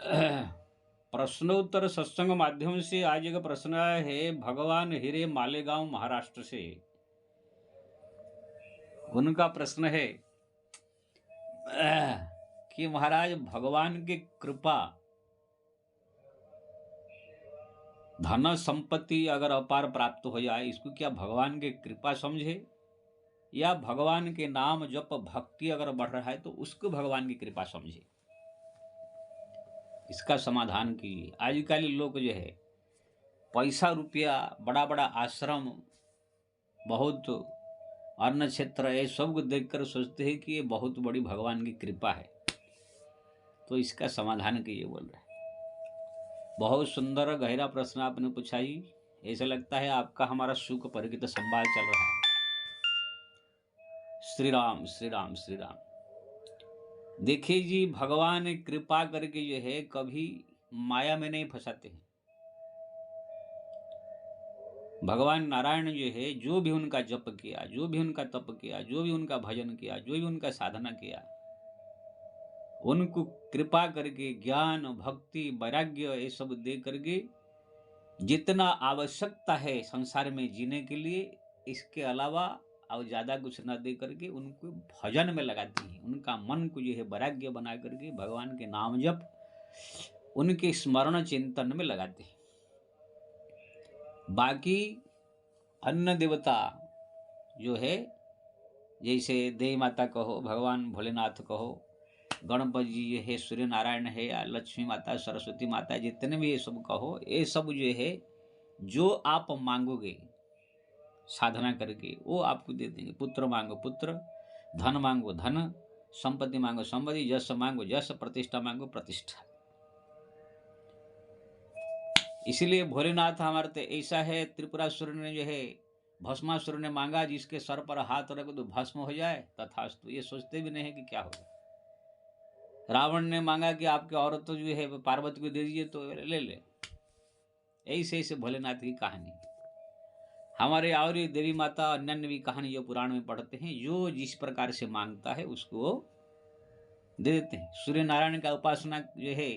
प्रश्नोत्तर सत्संग माध्यम से आज एक प्रश्न आया है भगवान हिरे मालेगांव महाराष्ट्र से। उनका प्रश्न है कि महाराज भगवान की कृपा धन संपत्ति अगर अपार प्राप्त हो जाए इसको क्या भगवान की कृपा समझे, या भगवान के नाम जप भक्ति अगर बढ़ रहा है तो उसको भगवान की कृपा समझे। इसका समाधान कीजिए। आजकल लोग जो है पैसा रुपया बड़ा बड़ा आश्रम बहुत अन्न क्षेत्र ये सब को देखकर सोचते हैं कि ये बहुत बड़ी भगवान की कृपा है, तो इसका समाधान कीजिए बोल रहे हैं। बहुत सुंदर गहरा प्रश्न आपने पूछा ही। ऐसा लगता है आपका हमारा सुख परिचित संवाद चल रहा है। श्री राम श्री राम श्री राम। देखिए जी, भगवान कृपा करके जो है कभी माया में नहीं फंसाते हैं। भगवान नारायण जो है जो भी उनका जप किया, जो भी उनका तप किया, जो भी उनका भजन किया, जो भी उनका साधना किया, उनको कृपा करके ज्ञान भक्ति वैराग्य ये सब दे करके जितना आवश्यकता है संसार में जीने के लिए, इसके अलावा और ज़्यादा कुछ न दे करके उनको भजन में लगाती हैं। उनका मन को जो है वैराग्य बना करके भगवान के नाम जप उनके स्मरण चिंतन में लगाते हैं। बाकी अन्य देवता जो है, जैसे देवी माता कहो, भगवान भोलेनाथ कहो, गणपति जी जो है, सूर्य नारायण है, या लक्ष्मी माता, सरस्वती माता, जितने भी ये सब कहो, ये सब जो है जो आप मांगोगे साधना करके वो आपको दे देंगे। पुत्र मांगो पुत्र, धन मांगो धन, संपत्ति मांगो संपत्ति, यश मांगो यश, प्रतिष्ठा मांगो प्रतिष्ठा। इसीलिए भोलेनाथ हमारे तो ऐसा है, त्रिपुरासुर ने जो है भस्मासुर ने मांगा जिसके सर पर हाथ रख दो भस्म हो जाए, तथास्तु। ये सोचते भी नहीं है कि क्या होगा। रावण ने मांगा कि आपके औरत तो जो है पार्वती को दे दीजिए, तो ले ले। ऐसे ऐसे भोलेनाथ की कहानी। हमारे और देवी माता अन्य भी कहानी जो पुराण में पढ़ते हैं, जो जिस प्रकार से मांगता है उसको दे देते हैं। सूर्य नारायण का उपासना जो है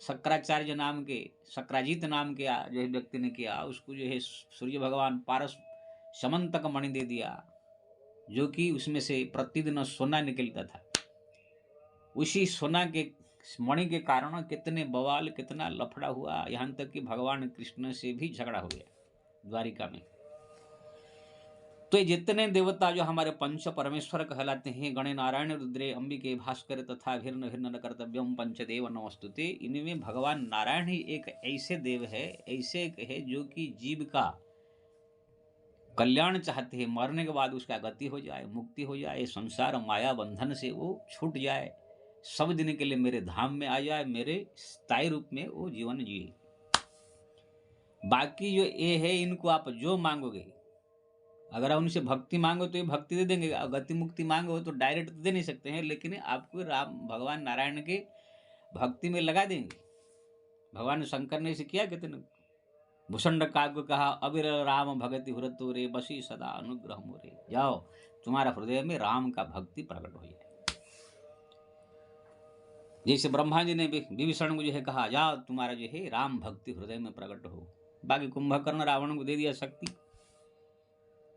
शक्राचार्य नाम के, शक्राजीत नाम के जो है व्यक्ति ने किया, उसको जो है सूर्य भगवान पारस समंतक मणि दे दिया, जो कि उसमें से प्रतिदिन सोना निकलता था। उसी सोना के मणि के कारण कितने बवाल, कितना लफड़ा हुआ, यहाँ तक कि भगवान कृष्ण से भी झगड़ा हो गया द्वारिका में। तो ये जितने देवता जो हमारे पंच परमेश्वर कहलाते हैं, गणे नारायण रुद्रे अंबिके भास्कर तथा भिन्न भिन्न कर्तव्यम पंचदेव नमस्तुते, इनमें भगवान नारायण ही एक ऐसे देव है, ऐसे एक है जो कि जीव का कल्याण चाहते हैं। मरने के बाद उसका गति हो जाए, मुक्ति हो जाए, संसार माया बंधन से वो छूट जाए, सब दिन के लिए मेरे धाम में आ जाए, मेरे स्थायी रूप में वो जीवन जिए। बाकी जो ये है, इनको आप जो मांगोगे, अगर आप उनसे भक्ति मांगो तो ये भक्ति दे देंगे, गति मुक्ति मांगो तो डायरेक्ट दे नहीं सकते हैं, लेकिन आपको राम भगवान नारायण के भक्ति में लगा देंगे। भगवान शंकर ने इसे किया, कितने भूषण काव्य कहा, अबिर राम भगति हुरतु रे बसी सदा अनुग्रह मोरे। जाओ तुम्हारा हृदय में राम का भक्ति प्रकट हो जाए। जैसे ब्रह्मा जी ने विभीषण को जो है कहा, जाओ तुम्हारा जो है राम भक्ति हृदय में प्रकट हो। बाकी कुंभकर्ण रावण को दे दिया शक्ति।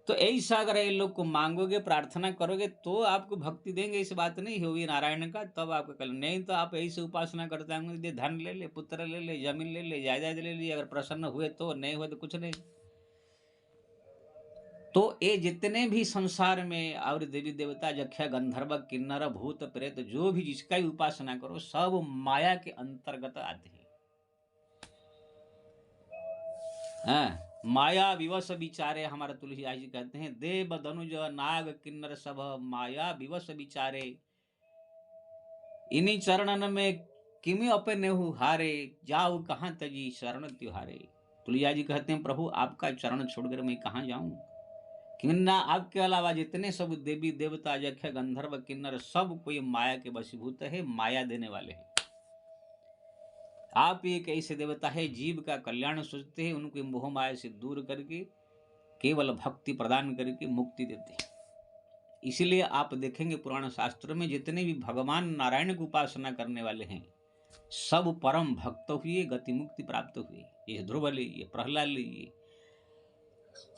तो ऐसा अगर ये लोग को मांगोगे, प्रार्थना करोगे तो आपको भक्ति देंगे, इस बात नहीं होगी नारायण का, तब आपको कल। नहीं तो आप ऐसे उपासना करते होंगे, धन ले ले, पुत्र ले ले, जमीन ले ले, जायदाद ले ली, अगर प्रसन्न हुए तो, नहीं हुए तो कुछ नहीं। तो ये जितने भी संसार में और देवी देवता, यक्ष गंधर्व किन्नर भूत प्रेत, जो भी जिसका ही उपासना करो, सब माया के अंतर्गत आते हैं। हाँ, माया विवश विचारे, हमारे तुलसीदास जी कहते हैं, देव धनुज नाग किन्नर सब माया विवश विचारे, इन्हीं चरणन में किमि अपने हारे, जाऊ कहाँ तजी शरण त्योहारे। तुलसीदास जी कहते हैं, प्रभु आपका चरण छोड़कर मैं कहाँ जाऊं, किन्ना आपके अलावा जितने सब देवी देवता यक्ष गंधर्व किन्नर सब कोई माया के वशीभूत है, माया देने वाले हैं। आप एक ऐसे देवता है जीव का कल्याण सोचते हैं, उनको मोह माया से दूर करके केवल भक्ति प्रदान करके मुक्ति देते हैं। इसीलिए आप देखेंगे पुराण शास्त्र में जितने भी भगवान नारायण की उपासना करने वाले हैं, सब परम भक्त हुए, गति मुक्ति प्राप्त हुए। ये ध्रुव लीजिए, प्रहलाद लीजिए,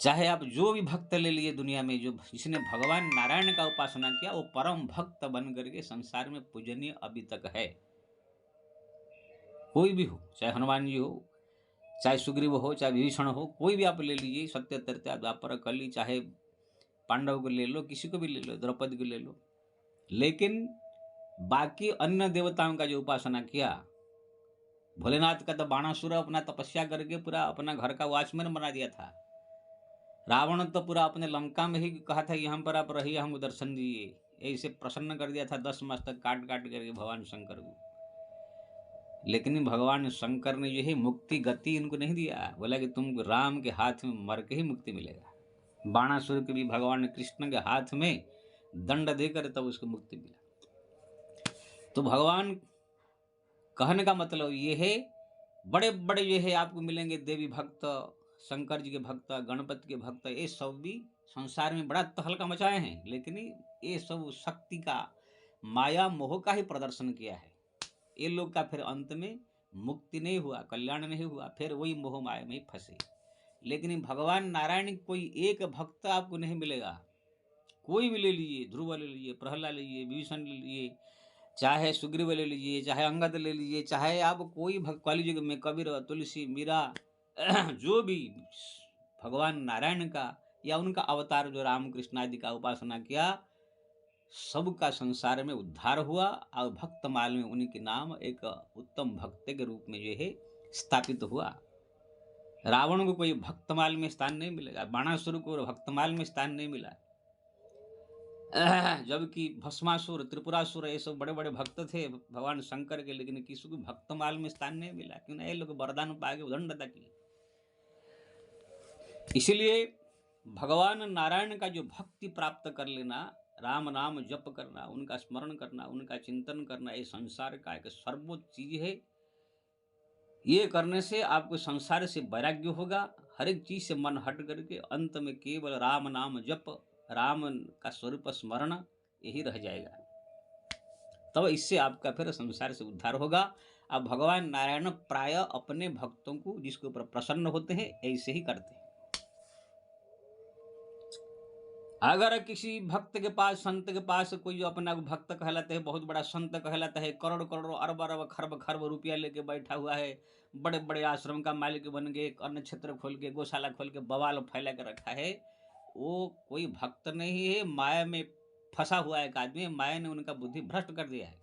चाहे आप जो भी भक्त ले लिए दुनिया में, जो जिसने भगवान नारायण का उपासना किया वो परम भक्त बन करके संसार में पूजनीय अभी तक है। कोई भी हो, चाहे हनुमान जी हो, चाहे सुग्रीव हो, चाहे विभीषण हो, कोई भी आप ले लीजिए, सत्य त्रेता द्वापर कली, चाहे पांडव को ले लो, किसी को भी ले लो, द्रौपदी को ले लो, लेकिन बाकी अन्य देवताओं का जो उपासना किया, भोलेनाथ का तो बाणासुर अपना तपस्या करके पूरा अपना घर का वॉचमैन बना दिया था। रावण तो पूरा अपने लंका में ही कहा था यहाँ पर आप रहिए, हमको दर्शन दिए, ऐसे प्रसन्न कर दिया था 10 मस्तक काट काट करके भगवान शंकर को। लेकिन भगवान शंकर ने जो है मुक्ति गति इनको नहीं दिया, बोला कि तुमको राम के हाथ में मर के ही मुक्ति मिलेगा। बाणासुर के भी भगवान कृष्ण के हाथ में दंड देकर तब उसको मुक्ति मिला। तो भगवान कहने का मतलब ये है, बड़े बड़े ये है आपको मिलेंगे देवी भक्त, शंकर जी के भक्त, गणपति के भक्त, ये सब भी संसार में बड़ा तहलका मचाए हैं, लेकिन ये सब शक्ति का, माया मोह का ही प्रदर्शन किया है। ये लोग का फिर अंत में मुक्ति नहीं हुआ, कल्याण नहीं हुआ, फिर वही मोह माया में फंसे। लेकिन भगवान नारायण कोई एक भक्त आपको नहीं मिलेगा, कोई भी ले लीजिए, ध्रुव ले लीजिए, प्रहलाद ले लीजिए, विभीषण ले लीजिए, चाहे सुग्रीव ले लीजिए, चाहे अंगद ले लीजिए, चाहे आप कोई भक्त कलयुग में कबीर, तुलसी, मीरा, जो भी भगवान नारायण का या उनका अवतार जो रामकृष्ण आदि का उपासना किया, सबका संसार में उद्धार हुआ और भक्तमाल में उनके नाम एक उत्तम भक्त के रूप में जो है स्थापित हुआ। रावण को कोई भक्तमाल में स्थान नहीं मिलेगा, बाणासुर को भक्तमाल में स्थान नहीं मिला, जबकि भस्मासुर, त्रिपुरासुर ये सब बड़े बड़े भक्त थे भगवान शंकर के, लेकिन किसी को भक्तमाल में स्थान नहीं मिला, क्यों ना ये लोग वरदान पाके उदंडता की। इसलिए भगवान नारायण का जो भक्ति प्राप्त कर लेना, राम नाम जप करना, उनका स्मरण करना, उनका चिंतन करना, ये संसार का एक सर्वोच्च चीज है। ये करने से आपको संसार से वैराग्य होगा, हर एक चीज से मन हट करके अंत में केवल राम नाम जप, राम का स्वरूप स्मरण यही रह जाएगा। तब इससे आपका फिर संसार से उद्धार होगा। अब भगवान नारायण प्राय अपने भक्तों को जिसके ऊपर प्रसन्न होते हैं ऐसे ही करते हैं। अगर किसी भक्त के पास, संत के पास कोई जो अपना भक्त कहलाते हैं, बहुत बड़ा संत कहलाता है, करोड़ करोड़ अरब अरब खरब खरब रुपया लेके बैठा हुआ है, बड़े बड़े आश्रम का मालिक बन गए, अन्न क्षेत्र खोल के, गौशाला खोल के बवाल फैला के रखा है, वो कोई भक्त नहीं है, माया में फंसा हुआ एक आदमी, माया ने उनका बुद्धि भ्रष्ट कर दिया है।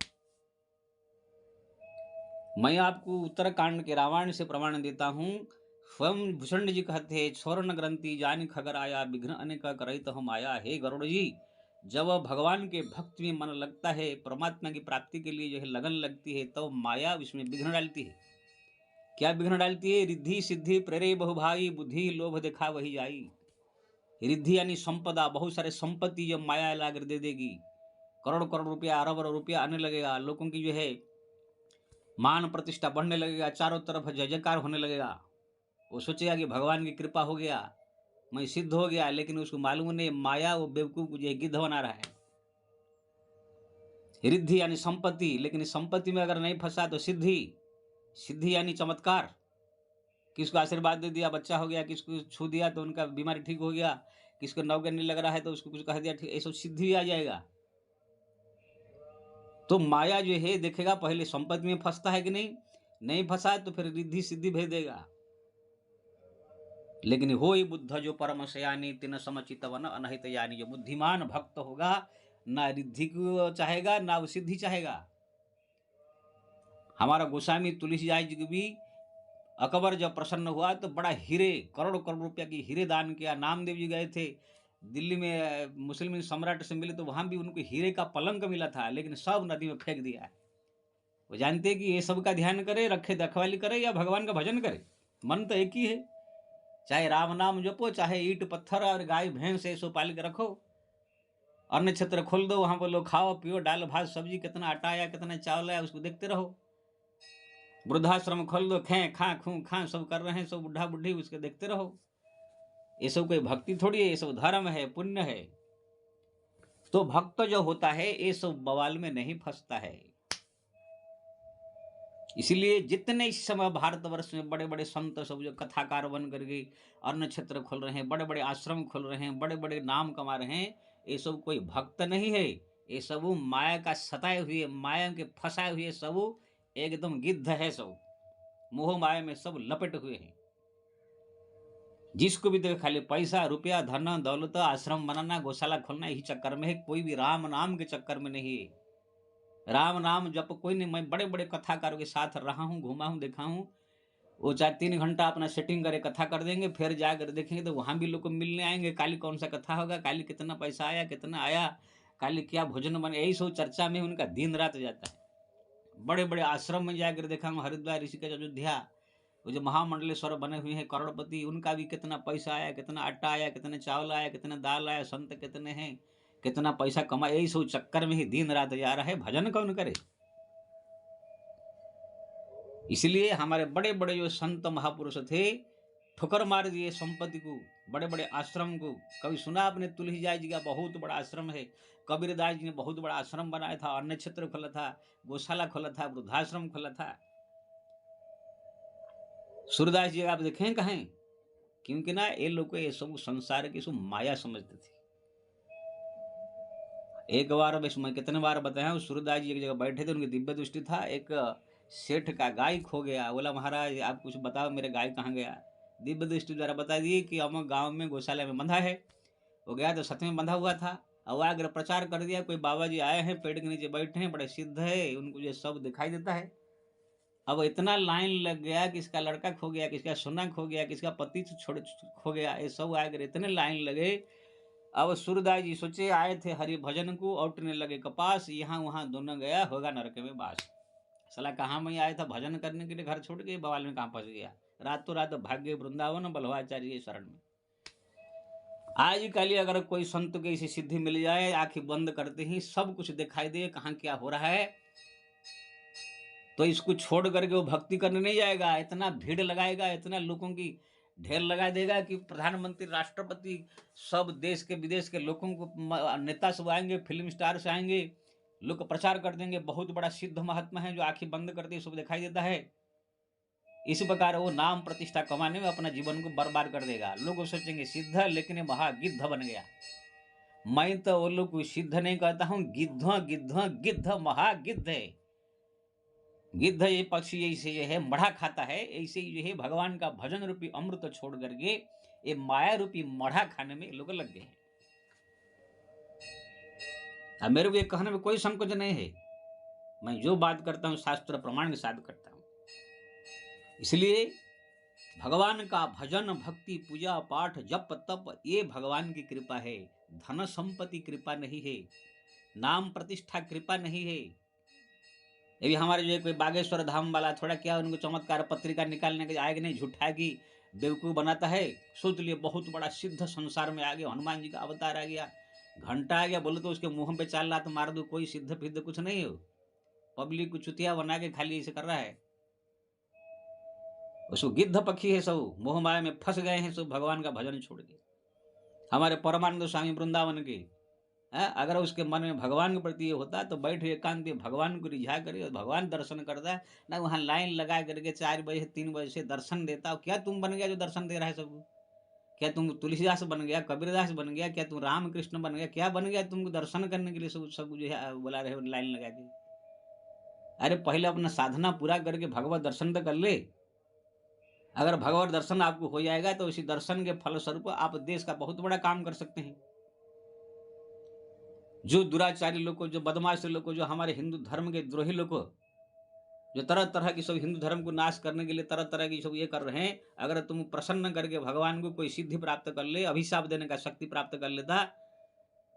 मैं आपको उत्तरकांड के रामायण से प्रमाण देता हूँ। स्वयं भूषण जी कहते हैं, स्वर्ण ग्रंथि जान खगर आया, विघ्न अनेक करहित हम आया। हे गरुड़ जी, जब भगवान के भक्त में मन लगता है, परमात्मा की प्राप्ति के लिए जो है लगन लगती है, तो माया उसमें विघ्न डालती है। क्या विघ्न डालती है? रिद्धि सिद्धि प्रेरे बहुभाई, बुद्धि लोभ देखा वही जाई। रिद्धि यानी संपदा, बहुत सारे संपत्ति जब माया लाकर दे देगी, करोड़ करोड़ रुपया, अरब अरब रुपया आने लगेगा, लोगों की जो है मान प्रतिष्ठा बढ़ने लगेगा, चारों तरफ जय जयकार होने लगेगा, वो सोचेगा कि भगवान की कृपा हो गया, मैं सिद्ध हो गया, लेकिन उसको मालूम नहीं माया वो बेवकूफ को जो है गिद्ध बना रहा है। रिद्धि यानी संपत्ति, लेकिन संपत्ति में अगर नहीं फंसा तो सिद्धि, सिद्धि यानी चमत्कार, किसको आशीर्वाद दे दिया बच्चा हो गया, किसको छू दिया तो उनका बीमारी ठीक हो गया, किसको नौकर नहीं लग रहा है तो उसको कुछ कह दिया ठीक, ये सब सिद्धि आ जाएगा। तो माया जो है देखेगा पहले संपत्ति में फंसता है कि नहीं फंसा है तो फिर रिद्धि सिद्धि भेज देगा। लेकिन हो ही बुद्ध जो परम सयानी तिन समचित वन अनहित यानी, जो बुद्धिमान भक्त होगा ना रिद्धि को चाहेगा ना वो सिद्धि चाहेगा। हमारा गोस्वामी तुलसीदास जी को भी अकबर जब प्रसन्न हुआ तो बड़ा हीरे, करोड़ करोड़ रुपया की हीरे दान किया। नामदेव जी गए थे दिल्ली में, मुस्लिम सम्राट से मिले तो वहां भी उनको हीरे का पलंग मिला था, लेकिन सब नदी में फेंक दिया। वो जानते कि ये सब का ध्यान करे, रखे रखवाली करे या भगवान का भजन करे, मन तो एक ही है। चाहे राम नाम जपो, चाहे ईट पत्थर और गाय भैंस ऐसो पाल के रखो, अन्न क्षेत्र खोल दो, वहां पर लोग खाओ पियो, दाल भात सब्जी, कितना आटा आया कितना चावल आया उसको देखते रहो। वृद्धाश्रम खोल दो, खे खा खू खा सब कर रहे हैं, सब बुढ़ा बुढ़ी उसके देखते रहो। ये सब कोई भक्ति थोड़ी है, ये सब धर्म है, पुण्य है। तो भक्त जो होता है ये सब बवाल में नहीं फंसता है। इसीलिए जितने इस समय भारतवर्ष में बड़े बड़े संत सब जो कथाकार बन करके अन्न क्षेत्र खोल रहे हैं, बड़े बड़े आश्रम खोल रहे हैं, बड़े बड़े नाम कमा रहे हैं, ये सब कोई भक्त नहीं है। ये सब माया का सताए हुए, माया के फंसाए हुए सब एकदम गिद्ध है। सब मोह माया में सब लपेट हुए हैं। जिसको भी देखो खाली पैसा रुपया धन दौलत आश्रम बनाना गौशाला खोलना यही चक्कर में है। कोई भी राम नाम के चक्कर में नहीं है। राम नाम जप कोई नहीं। मैं बड़े बड़े कथाकारों के साथ रहा हूँ, घूमा हूँ, देखा हूँ। वो 4-3 घंटा अपना सेटिंग करे कथा कर देंगे, फिर जाकर देखेंगे तो वहां भी लोग को मिलने आएंगे। काली कौन सा कथा होगा, काली कितना पैसा आया, कितना आया, काली क्या भोजन बने, यही सब चर्चा में उनका दिन रात जाता है। बड़े बड़े आश्रम में जाकर देखा हूँ, हरिद्वार, ऋषिकेश, अयोध्या, वो जो महामंडलेश्वर बने हुए हैं करोड़पति, उनका भी कितना पैसा आया, कितना आटा आया, कितना चावल आया, कितना दाल आया, संत कितने हैं, कितना पैसा कमा, यही सब चक्कर में ही दिन रात जा रहा है। भजन कौन करे? इसलिए हमारे बड़े बड़े जो संत महापुरुष थे ठोकर मार दिए संपत्ति को, बड़े बड़े आश्रम को। कभी सुना आपने तुलसीदास जी का बहुत बड़ा आश्रम है, कबीरदास जी ने बहुत बड़ा आश्रम बनाया था, अन्न क्षेत्र खोला था, गौशाला खोला था, वृद्धाश्रम खोला था। सूरदास जी आप देखें कहें, क्योंकि ना ये लोग ये सब संसार की सब माया समझते थे। एक बार मैं कितने बार बताया हूँ, सूरदास जी एक जगह बैठे थे, उनकी दिव्य दृष्टि था, एक सेठ का गाय खो गया। बोला महाराज आप कुछ बताओ मेरे गाय कहाँ गया। दिव्य दृष्टि द्वारा बता दिए कि अमक गांव में गौशाला में बंधा है। वो गया तो सच में बंधा हुआ था। अब आगे प्रचार कर दिया, कोई बाबा जी आए हैं, पेड़ के नीचे बैठे हैं, बड़े सिद्ध है, उनको ये सब दिखाई देता है। अब इतना लाइन लग गया, किसका लड़का खो गया, किसका सोना खो गया, किसका पति छोड़ खो गया, ये सब आगे इतने लाइन लगे। अब सूरदास जी सोचे आए थे हरि भजन को, औटने लगे कपास, यहाँ वहां दोनों गया होगा नरक में बास। सला कहाँ मैं आया था भजन करने के लिए, घर छोड़ के बवाल में कहाँ फंस गया। रातों रात भाग गए वृंदावन बल्लभाचार्य शरण में। आजकल अगर कोई संत की ऐसी सिद्धि मिल जाए, आंखें बंद करते ही सब कुछ दिखाई दे कहाँ क्या हो रहा है, तो इसको छोड़ करके वो भक्ति करने नहीं जाएगा। इतना भीड़ लगाएगा, इतना लोगों की ढेर लगा देगा कि प्रधानमंत्री, राष्ट्रपति, सब देश के विदेश के लोगों को, नेता सब आएंगे, फिल्म स्टार से आएंगे, लोग प्रचार कर देंगे बहुत बड़ा सिद्ध महात्मा है, जो आंखें बंद करते सब दिखाई देता है। इस प्रकार वो नाम प्रतिष्ठा कमाने में अपना जीवन को बर्बाद कर देगा। लोग सोचेंगे सिद्ध है, लेकिन ये महागिद्ध बन गया। मैं तो वो लोग को सिद्ध नहीं कहता हूँ, गिद्ध गिद्ध गिद्ध महागिद्ध है। गिद्ध ये पक्षी ऐसे जो है मढ़ा खाता है, ऐसे ही जो है भगवान का भजन रूपी अमृत छोड़ करके ये माया रूपी मढ़ा खाने में लोग लग गए हैं। अब मेरे को ये कहने में कोई संकोच नहीं है। मैं जो बात करता हूँ शास्त्र प्रमाण के साथ करता हूँ। इसलिए भगवान का भजन, भक्ति, पूजा पाठ, जप तप, ये भगवान की कृपा है। धन संपत्ति कृपा नहीं है, नाम प्रतिष्ठा कृपा नहीं है। ये भी हमारे जो कोई बागेश्वर धाम वाला थोड़ा क्या उनको चमत्कार पत्रिका निकालने के आएगा नहीं, झूठा की बेवकूफ बनाता है। सोच लिए बहुत बड़ा सिद्ध संसार में आ गया, हनुमान जी का अवतार आ गया, घंटा आ गया, बोले तो उसके मुंह पे चाल रहा तो मार दो, कोई सिद्ध फिद्ध कुछ नहीं हो। पब्लिक को चुतिया बना के खाली ऐसे कर रहा है। उसको गिद्ध पक्षी है, सब मोह माया में फंस गए हैं, सब भगवान का भजन छोड़ के। हमारे परमानंद स्वामी वृंदावन के अगर उसके मन में भगवान के प्रति ये होता तो बैठ एकांत में भगवान को रिझा करे और भगवान दर्शन करता है ना। वहाँ लाइन लगा करके 4 बजे 3 बजे से दर्शन देता हो। क्या तुम बन गया जो दर्शन दे रहा है सबको? क्या तुम तुलसीदास बन गया, कबीरदास बन गया, क्या तुम रामकृष्ण बन गया, क्या बन गया तुमको दर्शन करने के लिए सब सब जो है बुला रहे हो लाइन लगा के? अरे पहले अपना साधना पूरा करके भगवत दर्शन तो कर ले। अगर भगवत दर्शन आपको हो जाएगा तो इसी दर्शन के फलस्वरूप आप देश का बहुत बड़ा काम कर सकते हैं। जो दुराचारी लोग को, जो बदमाश लोग को, जो हमारे हिंदू धर्म के द्रोही लोग को, जो तरह तरह की सब हिंदू धर्म को नाश करने के लिए तरह तरह की सब ये कर रहे हैं, अगर तुम प्रसन्न करके भगवान को कोई सिद्धि प्राप्त कर ले, अभिशाप देने का शक्ति प्राप्त कर लेता,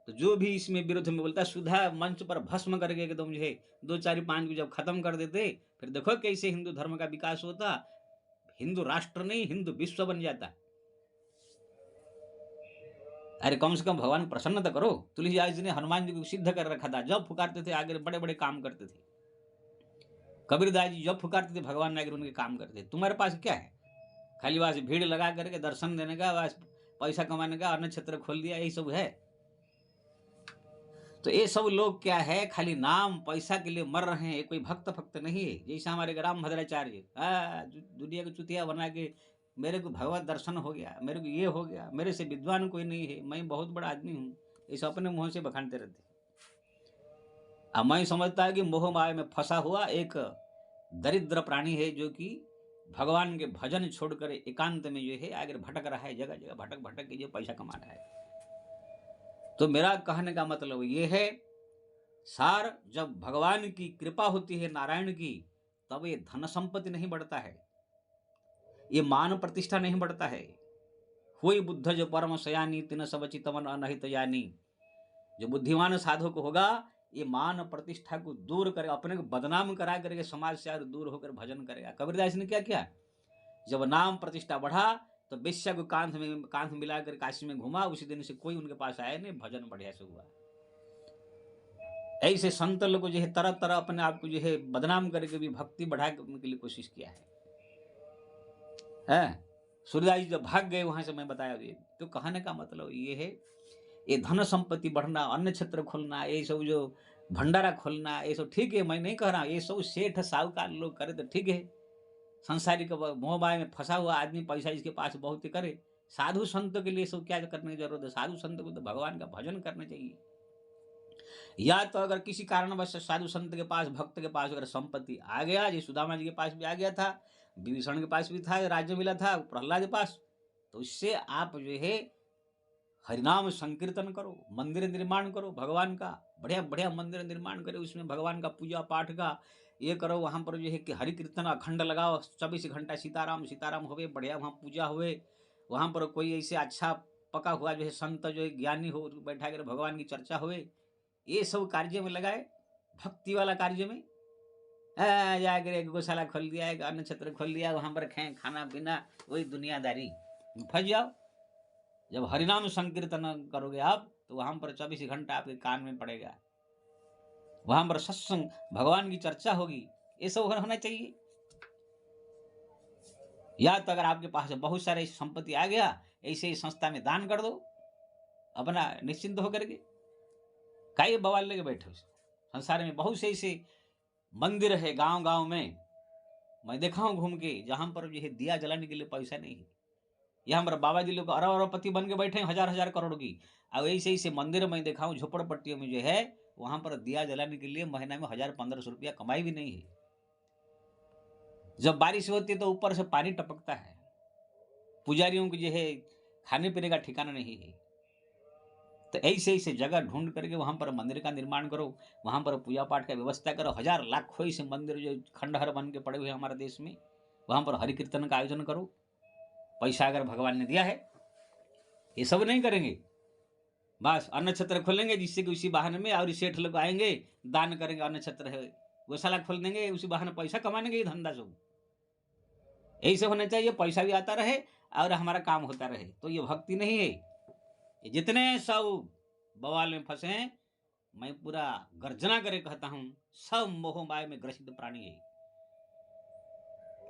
तो जो भी इसमें विरोध में बोलता सुधा मंच पर भस्म करके एकदम जो है 2 4 5 को जब खत्म कर देते, फिर देखो कैसे हिंदू धर्म का विकास होता। हिंदू राष्ट्र नहीं, हिंदू विश्व बन जाता। अरे कम से कम भगवान प्रसन्न तो करो। तुलसीदास जी ने हनुमान जी को सिद्ध कर रखा था, जब पुकारते थे आगे बड़े बड़े काम करते थे। कबीरदास जी जब पुकारते थे भगवान आगे उनके काम करते थे। तुम्हारे पास क्या है? खाली वहां से भीड़ लगा करके दर्शन देने का, बस पैसा कमाने का, अन्न क्षेत्र खोल दिया, यही सब है। तो ये सब लोग क्या है, खाली नाम पैसा के लिए मर रहे हैं, ये कोई भक्त भक्त नहीं है। जैसे हमारे राम भद्राचार्य दुनिया को चुतिया बना के, मेरे को भगवत दर्शन हो गया, मेरे को ये हो गया, मेरे से विद्वान कोई नहीं है, मैं बहुत बड़ा आदमी हूँ, इस अपने मुंह से बखानते रहते। अब मैं समझता है कि मोह माया में फंसा हुआ एक दरिद्र प्राणी है, जो कि भगवान के भजन छोड़कर एकांत में जो है आगे भटक रहा है, जगह जगह भटक भटक के जो पैसा कमा रहा है। तो मेरा कहने का मतलब ये है, सार जब भगवान की कृपा होती है, नारायण की, तब ये धन संपत्ति नहीं बढ़ता है, ये मान प्रतिष्ठा नहीं बढ़ता है। हुई बुद्ध जो परम सयानी तिन सब चितवन अनहित यानी। जो बुद्धिमान साधक होगा, ये मान प्रतिष्ठा को दूर करे, अपने को बदनाम करा करके समाज से और दूर होकर भजन करेगा। कबीरदास ने क्या किया, जब नाम प्रतिष्ठा बढ़ा तो बेश्या को कांध मिलाकर काशी में घुमा, उसी दिन से कोई उनके पास आया नहीं, भजन बढ़िया से हुआ। ऐसे संत लोग जो है तरह तरह अपने आप को जो है बदनाम करके भी भक्ति बढ़ाने के लिए कोशिश किया है। सूर्यदास जी जब भाग गए वहां से, मैं बताया ये तो कहने का मतलब ये है, ये धन संपत्ति बढ़ना, अन्न क्षेत्र खोलना, ये सब जो भंडारा खोलना, ये सब ठीक है, मैं नहीं कह रहा, ये सब सेठ साहूकार लोग करे तो ठीक है। संसारिक मोह माया में फंसा हुआ आदमी पैसा जिसके पास बहुत ही करे। साधु संत के लिए सब क्या करने की जरूरत है, साधु संत को तो भगवान का भजन करना चाहिए। या तो अगर किसी कारणवश साधु संत के पास, भक्त के पास अगर संपत्ति आ गया, जैसे सुदामा जी के पास भी आ गया था, विभीषण के पास भी था, राज्य मिला था, प्रहलाद के पास, तो उससे आप जो है हरिनाम संकीर्तन करो, मंदिर निर्माण करो, भगवान का बढ़िया बढ़िया मंदिर निर्माण करो, उसमें भगवान का पूजा पाठ का ये करो, वहां पर जो है कि हरि कीर्तन अखंड लगाओ, 24 घंटा सीताराम सीताराम होवे, बढ़िया वहां पूजा हुए, वहां पर कोई ऐसे अच्छा पका हुआ जो है संत जो है ज्ञानी हो, बैठा कर भगवान की चर्चा हुए, ये सब कार्य में लगाए, भक्ति वाला कार्य में। जाकर एक गौशाला खोल दिया, एक अन्न क्षेत्र खोल दिया, वहां पर खाना पीना, वही दुनियादारी, फंस जाओ। जब हरिनाम संकीर्तन करोगे आप, तो वहां पर 24 घंटा आपके कान में पड़ेगा, वहां पर सत्संग, भगवान की चर्चा होगी, ये सब होना चाहिए। या तो अगर आपके पास बहुत सारे संपत्ति आ गया, ऐसे ही संस्था में दान कर दो, अपना निश्चिंत होकर के, काई बवाल लेके बैठे हो। संसार में बहुत से ऐसे मंदिर है गांव गांव में, मैं देखा हूं घूम के, जहां पर जो है दिया जलाने के लिए पैसा नहीं है। यहाँ हमारे बाबा जी लोग अरब अरबपति बन के बैठे हैं, हजार हजार करोड़ की। अब ऐसे ऐसे मंदिर में देखा हूँ, झोपड़पट्टियों में जो है, वहां पर दिया जलाने के लिए महीना में 1000-1500 रुपया कमाई भी नहीं है। जब बारिश होती है तो ऊपर से पानी टपकता है, पुजारियों की जो है खाने पीने का ठिकाना नहीं है। तो ऐसे ऐसे जगह ढूंढ करके वहां पर मंदिर का निर्माण करो, वहां पर पूजा पाठ का व्यवस्था करो। हजार लाखों ऐसे मंदिर जो खंडहर बन के पड़े हुए हैं हमारे देश में, वहां पर हरि कीर्तन का आयोजन करो। पैसा अगर भगवान ने दिया है, ये सब नहीं करेंगे, बस अन्न क्षेत्र खोलेंगे जिससे कि उसी बहाने में और सेठ लोग आएंगे, दान करेंगे, अन्न क्षेत्र है, गौशाला खोल देंगे, उसी बहाने पैसा कमाने के धंधा सब। यही सब होना चाहिए, पैसा भी आता रहे और हमारा काम होता रहे, तो ये भक्ति नहीं है। ये जितने सब बवाल में फंसे हैं, मैं पूरा गर्जना करे कहता हूं, सब मोह माया में ग्रसित प्राणी है।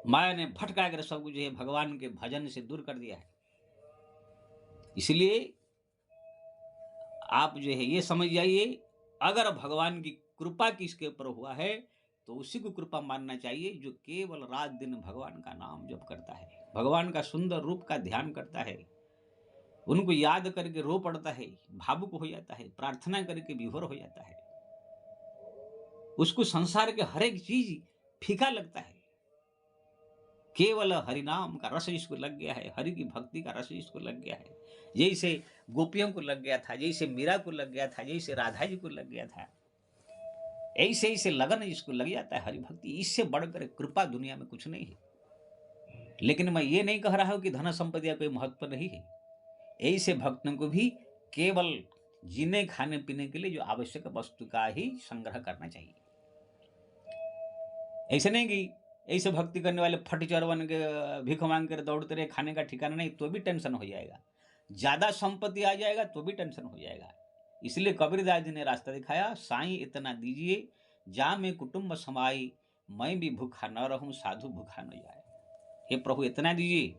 माया ने भटका कर सब कुछ जो है भगवान के भजन से दूर कर दिया है। इसलिए आप जो है ये समझ जाइए, अगर भगवान की कृपा किसके ऊपर हुआ है, तो उसी को कृपा मानना चाहिए, जो केवल रात दिन भगवान का नाम जप करता है, भगवान का सुंदर रूप का ध्यान करता है, उनको याद करके रो पड़ता है, भावुक हो जाता है, प्रार्थना करके विभोर हो जाता है। उसको संसार के हर एक चीज फीका लगता है, केवल हरिनाम का रस इसको लग गया है, हरि की भक्ति का रस इसको लग गया है। जैसे गोपियों को लग गया था, जैसे मीरा को लग गया था, जैसे राधा जी को लग गया था, ऐसे ऐसे लगन इसको लग जाता है हरि भक्ति। इससे बढ़कर कृपा दुनिया में कुछ नहीं है। लेकिन मैं ये नहीं कह रहा हूं कि धन संपत्ति का कोई महत्व नहीं है। ऐसे भक्तों को भी केवल जीने खाने पीने के लिए जो आवश्यक वस्तु का ही संग्रह करना चाहिए। ऐसे नहीं कि ऐसे भक्ति करने वाले फटीचर बन के भीख मांग कर दौड़ते रहे, खाने का ठिकाना नहीं, तो भी टेंशन हो जाएगा। ज्यादा संपत्ति आ जाएगा तो भी टेंशन हो जाएगा। इसलिए कबीरदास जी ने रास्ता दिखाया, साईं इतना दीजिए जा में कुटुंब समाई, मैं भी भूखा न रहूं साधु भूखा न जाए। हे प्रभु इतना दीजिए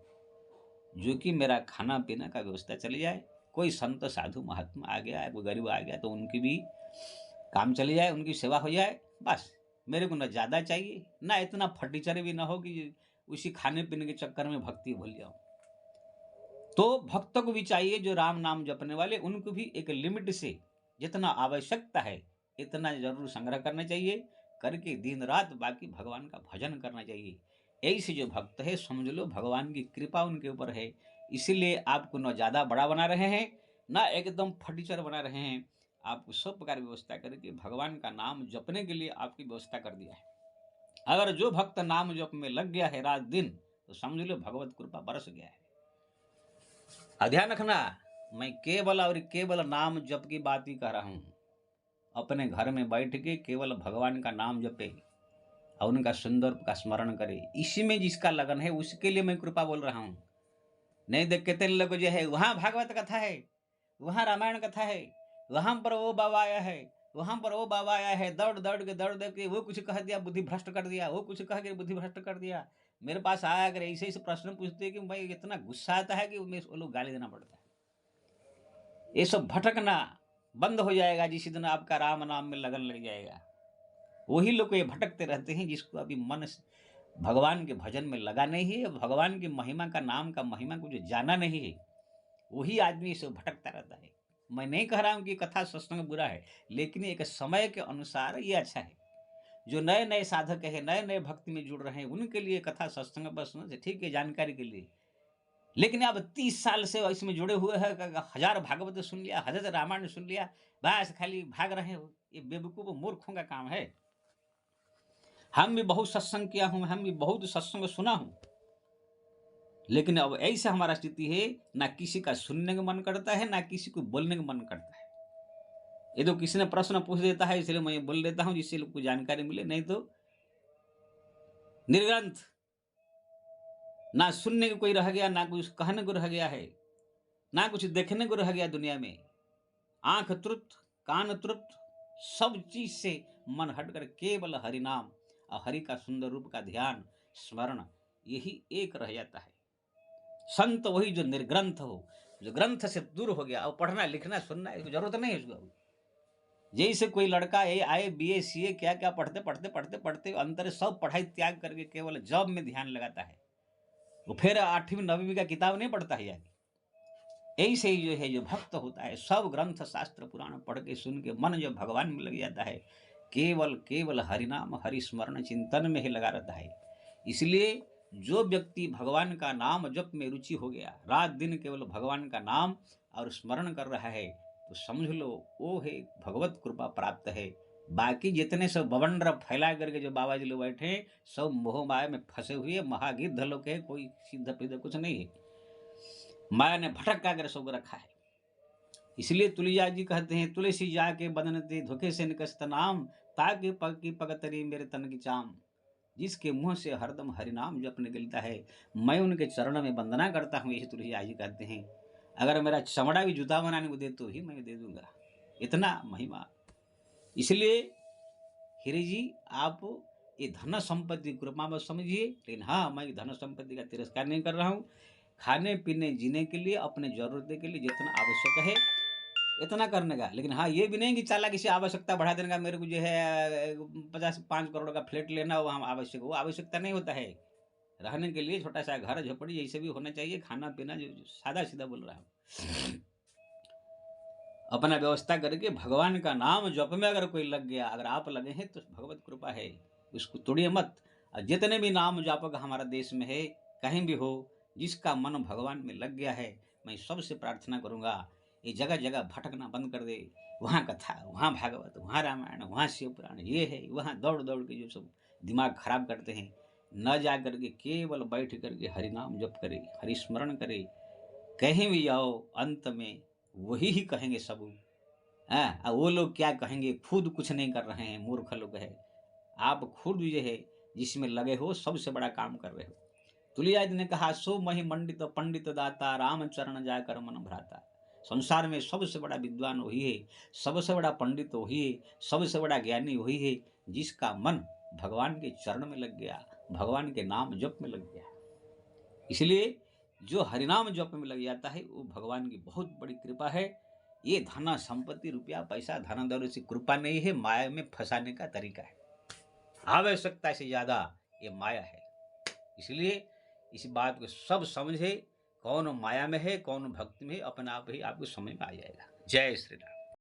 जो कि मेरा खाना पीना का व्यवस्था चली जाए। कोई संत साधु महात्मा आ गया, कोई गरीब आ गया तो उनकी भी काम चली जाए, उनकी सेवा हो जाए, बस। मेरे को ना ज़्यादा चाहिए, ना इतना फटीचर भी ना हो कि उसी खाने-पीने के चक्कर में भक्ति भूल जाऊँ। तो भक्तों को भी चाहिए जो राम नाम जपने वाले, उनको भी एक लिमिट से जितना आवश्यकता है, इतना ज़रूर संग्रह करना चाहिए, करके दिन-रात बाकी भगवान का भजन करना चाहिए। ऐसे जो भक्त है समझ लो भगवान की कृपा उनके ऊपर है, इसीलिए आपको ना ज़्यादा बड़ा बना रहे हैं, ना एकदम फटीचर बना रहे हैं। आपको सब प्रकार की व्यवस्था करके भगवान का नाम जपने के लिए आपकी व्यवस्था कर दिया है। अगर जो भक्त नाम जप में लग गया है रात-दिन, तो समझ लो भगवत कृपा बरस गया है। ध्यान रखना, मैं केवल और केवल नाम जप की बात ही कर रहा हूँ। अपने घर में बैठ के केवल भगवान का नाम जपे और उनका सुंदर का स्मरण करे, इसी में जिसका लगन है उसके लिए मैं कृपा बोल रहा हूँ। नहीं देख कितने लोग जो है वहाँ भागवत कथा है, वहाँ रामायण कथा है, वहाँ पर वो बाबा आया है, वहाँ पर वो बाबा आया है, दौड़ दौड़ के वो कुछ कह दिया बुद्धि भ्रष्ट कर दिया, वो कुछ कह के बुद्धि भ्रष्ट कर दिया। मेरे पास आया अगर ऐसे ऐसे प्रश्न पूछते कि भाई इतना गुस्सा आता है कि वो लोग गाली देना पड़ता है। ये सब भटकना बंद हो जाएगा जिस दिन आपका राम नाम में लगन लग जाएगा। वही लोग ये भटकते रहते हैं जिसको अभी मन भगवान के भजन में लगा नहीं है, भगवान की महिमा का नाम का महिमा को जो जाना नहीं है, वही आदमी से भटकता रहता है। मैं नहीं कह रहा हूँ कि कथा सत्संग बुरा है, लेकिन एक समय के अनुसार ये अच्छा है। जो नए नए साधक है, नए नए भक्ति में जुड़ रहे हैं, उनके लिए कथा सत्संग बस ठीक है, जानकारी के लिए। लेकिन अब 30 साल से इसमें जुड़े हुए हैं, हजार भागवत सुन लिया, हजार रामायण सुन लिया, बस खाली भाग रहे हो, ये बेवकूफ मूर्खों का काम है। हम भी बहुत सत्संग किया हूं, हम भी बहुत सत्संग सुना हूं, लेकिन अब ऐसा हमारा स्थिति है, ना किसी का सुनने का मन करता है, ना किसी को बोलने का मन करता है। ये तो किसी ने प्रश्न पूछ देता है इसलिए मैं बोल देता हूं जिससे लोग को जानकारी मिले, नहीं तो निर्ग्रंथ, ना सुनने को कोई रह गया, ना कुछ कहने को रह गया है, ना कुछ देखने को रह गया दुनिया में। आंख तृप्त, कान तृप्त, सब चीज से मन हटकर केवल हरि नाम और हरि का सुंदर रूप का ध्यान स्मरण, यही एक रह जाता है। संत वही जो निर्ग्रंथ हो, जो ग्रंथ से दूर हो गया, और पढ़ना लिखना सुनना इसको जरूरत नहीं है उसको। जैसे कोई लड़का आए बीए सीए क्या क्या पढ़ते पढ़ते पढ़ते पढ़ते अंतर सब पढ़ाई त्याग करके केवल जॉब में ध्यान लगाता है, वो फिर 8वीं 9वीं का किताब नहीं पढ़ता है यानी। ऐसे ही जो है जो भक्त होता है, सब ग्रंथ शास्त्र पुराण पढ़ के सुन के मन जो भगवान में लग जाता है, केवल केवल हरिनाम हरि स्मरण चिंतन में ही लगा रहता है। इसलिए जो व्यक्ति भगवान का नाम जप में रुचि हो गया, रात दिन केवल भगवान का नाम और स्मरण कर रहा है, तो समझ लो वो है भगवत कृपा प्राप्त है। बाकी जितने सब बवंडर फैला करके जो बाबा जी लोग बैठे हैं, सब मोह माया में फंसे हुए महागिद्ध लोग है, कोई सीधा पीधा कुछ नहीं है। माया ने भटका कर सब रखा है। इसलिए तुलसीदास जी कहते हैं, तुलसी जाके बदन ते धोखे से निकस्त नाम, ताकि पग की पगतरी मेरे तन की चाम। जिसके मुंह से हरदम हरिनाम जप निकलता है, मैं उनके चरणों में वंदना करता हूँ, यही तुलसीदास जी कहते हैं। अगर मेरा चमड़ा भी जूता बनाने को दे तो ही मैं दे दूंगा, इतना महिमा। इसलिए हिरी जी आप ये धन संपत्ति कृपा मत समझिए, लेकिन हाँ मैं धन संपत्ति का तिरस्कार नहीं कर रहा हूँ। खाने पीने जीने के लिए अपने जरूरत के लिए जितना आवश्यक है इतना करने का, लेकिन हाँ ये भी नहीं कि चालाकी से आवश्यकता बढ़ा देने का। मेरे को जो है 55 करोड़ का फ्लैट लेना हो, हम आवश्यक, वो आवश्यकता नहीं होता है। रहने के लिए छोटा सा घर झोपड़ी जैसे भी होना चाहिए, खाना पीना जो सादा सीधा बोल रहा हूँ, अपना व्यवस्था करके भगवान का नाम जप में अगर कोई लग गया, अगर आप लगे हैं तो भगवत कृपा है, उसको तोड़िए मत। और जितने भी नाम जापक हमारा देश में है, कहीं भी हो, जिसका मन भगवान में लग गया है, मैं सबसे प्रार्थना करूंगा ये जगह जगह भटकना बंद कर दे। वहाँ कथा, वहाँ भागवत, वहाँ रामायण, वहाँ शिव पुराण, ये है वहाँ दौड़ दौड़ के जो सब दिमाग खराब करते हैं, न जा करके केवल बैठ करके हरि नाम जप करे, हरि स्मरण करे। कहीं भी जाओ अंत में वही ही कहेंगे सब। वो लोग क्या कहेंगे, खुद कुछ नहीं कर रहे हैं, मूर्ख लोग है। आप खुद जो है जिसमें लगे हो सबसे बड़ा काम कर रहे हो। तुलसीदास जी ने कहा, सो मही मंडित पंडित दाता, राम चरण जाकर मन भ्राता। संसार में सबसे बड़ा विद्वान वही है, सबसे बड़ा पंडित वही है, सबसे बड़ा ज्ञानी वही है जिसका मन भगवान के चरण में लग गया, भगवान के नाम जप में लग गया। इसलिए जो हरिनाम जप में लग जाता है वो भगवान की बहुत बड़ी कृपा है। ये धन संपत्ति रुपया पैसा धन दौलत से कृपा नहीं है, माया में फंसाने का तरीका है। आवश्यकता से ज्यादा ये माया है। इसलिए इस बात को सब समझे, कौन माया में है कौन भक्ति में है, अपने आप ही आपको समझ में आ जाएगा। जय श्री राम।